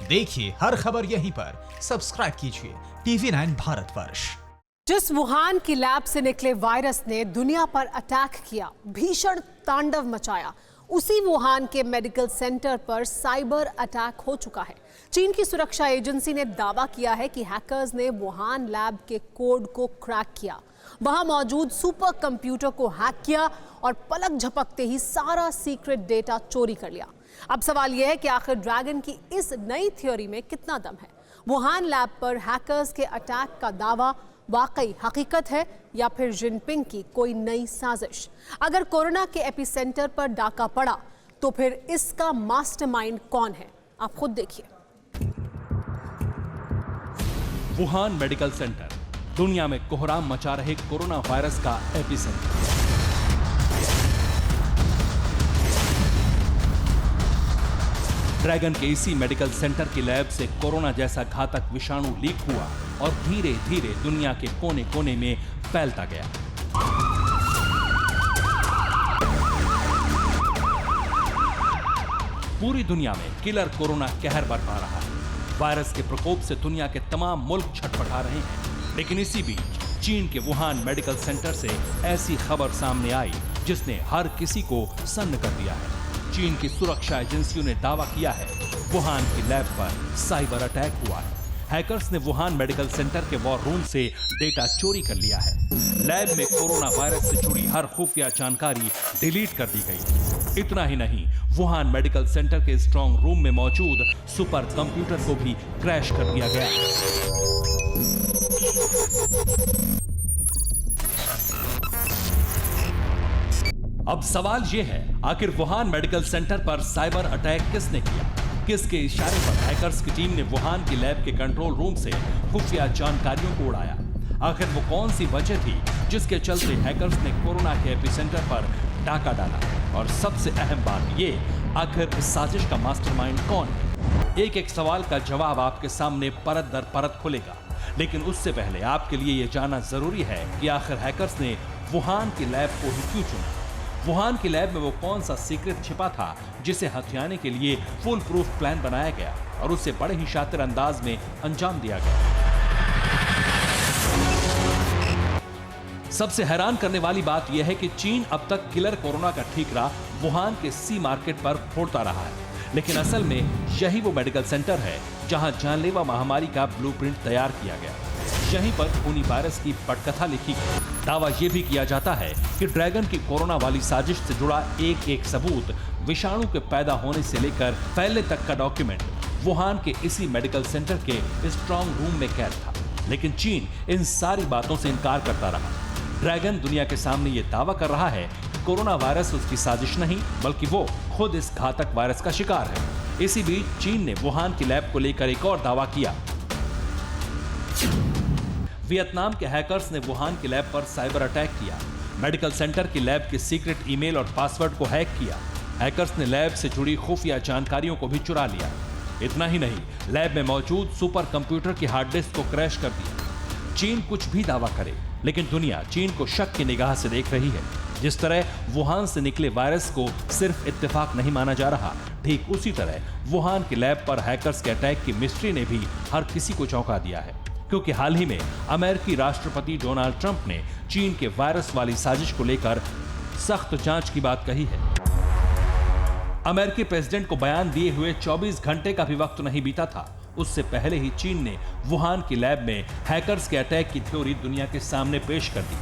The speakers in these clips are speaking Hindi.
देखिए हर खबर यहीं पर, सब्सक्राइब कीजिए TV9 भारतवर्ष। जिस वुहान की लैब से निकले वायरस ने दुनिया पर अटैक किया, भीषण तांडव मचाया, उसी वुहान के मेडिकल सेंटर पर साइबर अटैक हो चुका है। चीन की सुरक्षा एजेंसी ने दावा किया है कि हैकर्स ने वुहान लैब के कोड को क्रैक किया, वहां मौजूद सुपर कंप्यूटर को हैक किया और पलक झपकते ही सारा सीक्रेट डेटा चोरी कर लिया। अब सवाल यह है कि आखिर ड्रैगन की इस नई थ्योरी में कितना दम है? वुहान लैब पर हैकर्स के अटैक का दावा वाकई हकीकत है या फिर जिनपिंग की कोई नई साजिश? अगर कोरोना के एपिसेंटर पर डाका पड़ा तो फिर इसका मास्टरमाइंड कौन है? आप खुद देखिए। वुहान मेडिकल सेंटर, दुनिया में कोहराम मचा रहे कोरोना वायरस का एपिसेंटर। ड्रैगन के इसी मेडिकल सेंटर की लैब से कोरोना जैसा घातक विषाणु लीक हुआ और धीरे धीरे दुनिया के कोने कोने में फैलता गया। पूरी दुनिया में किलर कोरोना कहर बरपा रहा है। वायरस के प्रकोप से दुनिया के तमाम मुल्क छटपटा रहे हैं, लेकिन इसी बीच चीन के वुहान मेडिकल सेंटर से ऐसी खबर सामने आई जिसने हर किसी को सन्न कर दिया है। चीन की सुरक्षा एजेंसियों ने दावा किया है वुहान की लैब पर साइबर अटैक हुआ है। हैकर्स ने वुहान मेडिकल सेंटर के वॉर रूम से डेटा चोरी कर लिया है। लैब में कोरोना वायरस से जुड़ी हर खुफिया जानकारी डिलीट कर दी गई। इतना ही नहीं, वुहान मेडिकल सेंटर के स्ट्रांग रूम में मौजूद सुपर कंप्यूटर को भी क्रैश कर दिया गया। अब सवाल यह है, आखिर वुहान मेडिकल सेंटर पर साइबर अटैक किसने किया? किसके इशारे पर हैकर्स की टीम ने वुहान की लैब के कंट्रोल रूम से खुफिया जानकारियों को उड़ाया? आखिर वो कौन सी वजह थी जिसके चलते हैकर्स ने कोरोना के एपिसेंटर पर डाका डाला? और सबसे अहम बात ये, आखिर इस साजिश का मास्टरमाइंड कौन है? एक एक सवाल का जवाब आपके सामने परत दर परत खुलेगा, लेकिन उससे पहले आपके लिए यह जानना जरूरी है कि आखिर हैकर्स ने वुहान की लैब को ही क्यों चुना? वुहान की लैब में वो कौन सा सीक्रेट छिपा था जिसे हथियाने के लिए फुल प्रूफ प्लान बनाया गया और उसे बड़े ही शातिर अंदाज में अंजाम दिया गया? सबसे हैरान करने वाली बात यह है कि चीन अब तक किलर कोरोना का ठीकरा वुहान के सी मार्केट पर फोड़ता रहा है, लेकिन असल में यही वो मेडिकल सेंटर है जहां जानलेवा महामारी का ब्लूप्रिंट तैयार किया गया। यहीं पर खूनी वायरस की पटकथा लिखी गई। दावा यह भी किया जाता है कि ड्रैगन की कोरोना वाली साजिश से जुड़ा एक एक सबूत, विषाणु के पैदा होने से लेकर फैलने तक का डॉक्यूमेंट वुहान के इसी मेडिकल सेंटर के स्ट्रांग रूम में कैद था। लेकिन चीन इन सारी बातों से इनकार करता रहा। ड्रैगन दुनिया के सामने ये दावा कर रहा है कि कोरोना वायरस उसकी साजिश नहीं, बल्कि वो खुद इस घातक वायरस का शिकार है। इसी बीच चीन ने वुहान की लैब को लेकर एक और दावा किया। वियतनाम के हैकर्स ने वुहान की लैब पर साइबर अटैक किया, मेडिकल सेंटर की लैब के सीक्रेट ईमेल और पासवर्ड को हैक किया। हैकर्स ने लैब से जुड़ी खुफिया जानकारियों को भी चुरा लिया। इतना ही नहीं, लैब में मौजूद सुपर कंप्यूटर की हार्ड डिस्क को क्रैश कर दिया। चीन कुछ भी दावा करे, लेकिन दुनिया चीन को शक की निगाह से देख रही है। जिस तरह वुहान से निकले वायरस को सिर्फ इत्तेफाक नहीं माना जा रहा, ठीक उसी तरह वुहान की लैब पर हैकर्स के अटैक की मिस्ट्री ने भी हर किसी को चौंका दिया है। क्योंकि हाल ही में अमेरिकी राष्ट्रपति डोनाल्ड ट्रंप ने चीन के वायरस वाली साजिश को लेकर सख्त जांच की बात कही है। अमेरिकी प्रेसिडेंट को बयान दिए हुए 24 घंटे का भी वक्त नहीं बीता था, उससे पहले ही चीन ने वुहान की लैब में हैकर्स के अटैक की थ्योरी दुनिया के सामने पेश कर दी।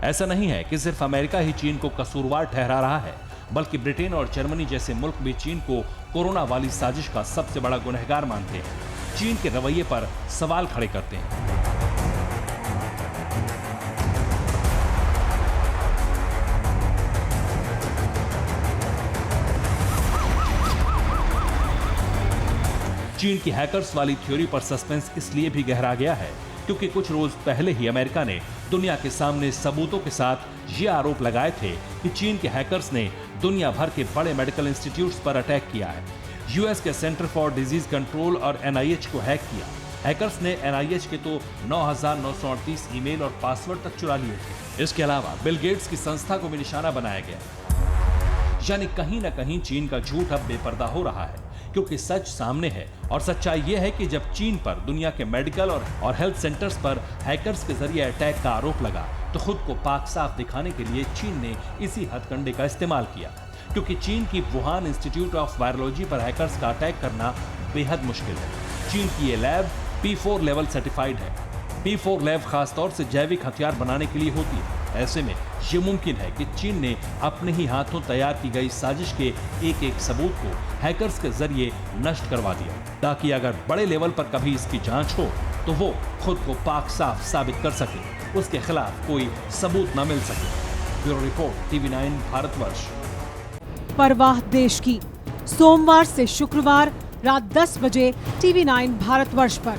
ऐसा नहीं है कि सिर्फ अमेरिका ही चीन को कसूरवार ठहरा रहा है, बल्कि ब्रिटेन और जर्मनी जैसे मुल्क भी चीन को कोरोना वाली साजिश का सबसे बड़ा गुनहगार मानते हैं, चीन के रवैये पर सवाल खड़े करते हैं। चीन की हैकर्स वाली थ्योरी पर सस्पेंस इसलिए भी गहरा गया है क्योंकि कुछ रोज पहले ही अमेरिका ने दुनिया के सामने सबूतों के साथ ये आरोप लगाए थे कि चीन के हैकर्स ने दुनिया भर के बड़े मेडिकल इंस्टीट्यूट्स पर अटैक किया है। यूएस के सेंटर फॉर डिजीज कंट्रोल और एनआईएच को हैक किया। हैकर्स ने एनआईएच के तो 9,938 ईमेल और पासवर्ड तक चुरा लिए थे। इसके अलावा बिल गेट्स की संस्था को भी निशाना बनाया गया। यानी कहीं ना कहीं चीन का झूठ अब बेपर्दा हो रहा है, क्योंकि सच सामने है और सच्चाई यह है कि जब चीन पर दुनिया के मेडिकल और हेल्थ सेंटर्स पर हैकर्स के जरिए अटैक का आरोप लगा तो खुद को पाक साफ दिखाने के लिए चीन ने इसी हथकंडे का इस्तेमाल किया, क्योंकि चीन की वुहान इंस्टीट्यूट ऑफ वायरोलॉजी पर हैकर्स का अटैक करना बेहद मुश्किल है। चीन की ये लैब P4 लेवल सर्टिफाइड है। P4 लैब खासतौर से जैविक हथियार बनाने के लिए होती है। ऐसे में ये मुमकिन है कि चीन ने अपने ही हाथों तैयार की गई साजिश के एक एक सबूत को हैकर्स के जरिए नष्ट करवा दिया, ताकि अगर बड़े लेवल पर कभी इसकी जांच हो तो वो खुद को पाक साफ साबित कर सके, उसके खिलाफ कोई सबूत न मिल सके। Bureau report TV9 Bharatvarsh. परवाह देश की, सोमवार से शुक्रवार रात 10 बजे TV9 भारतवर्ष पर।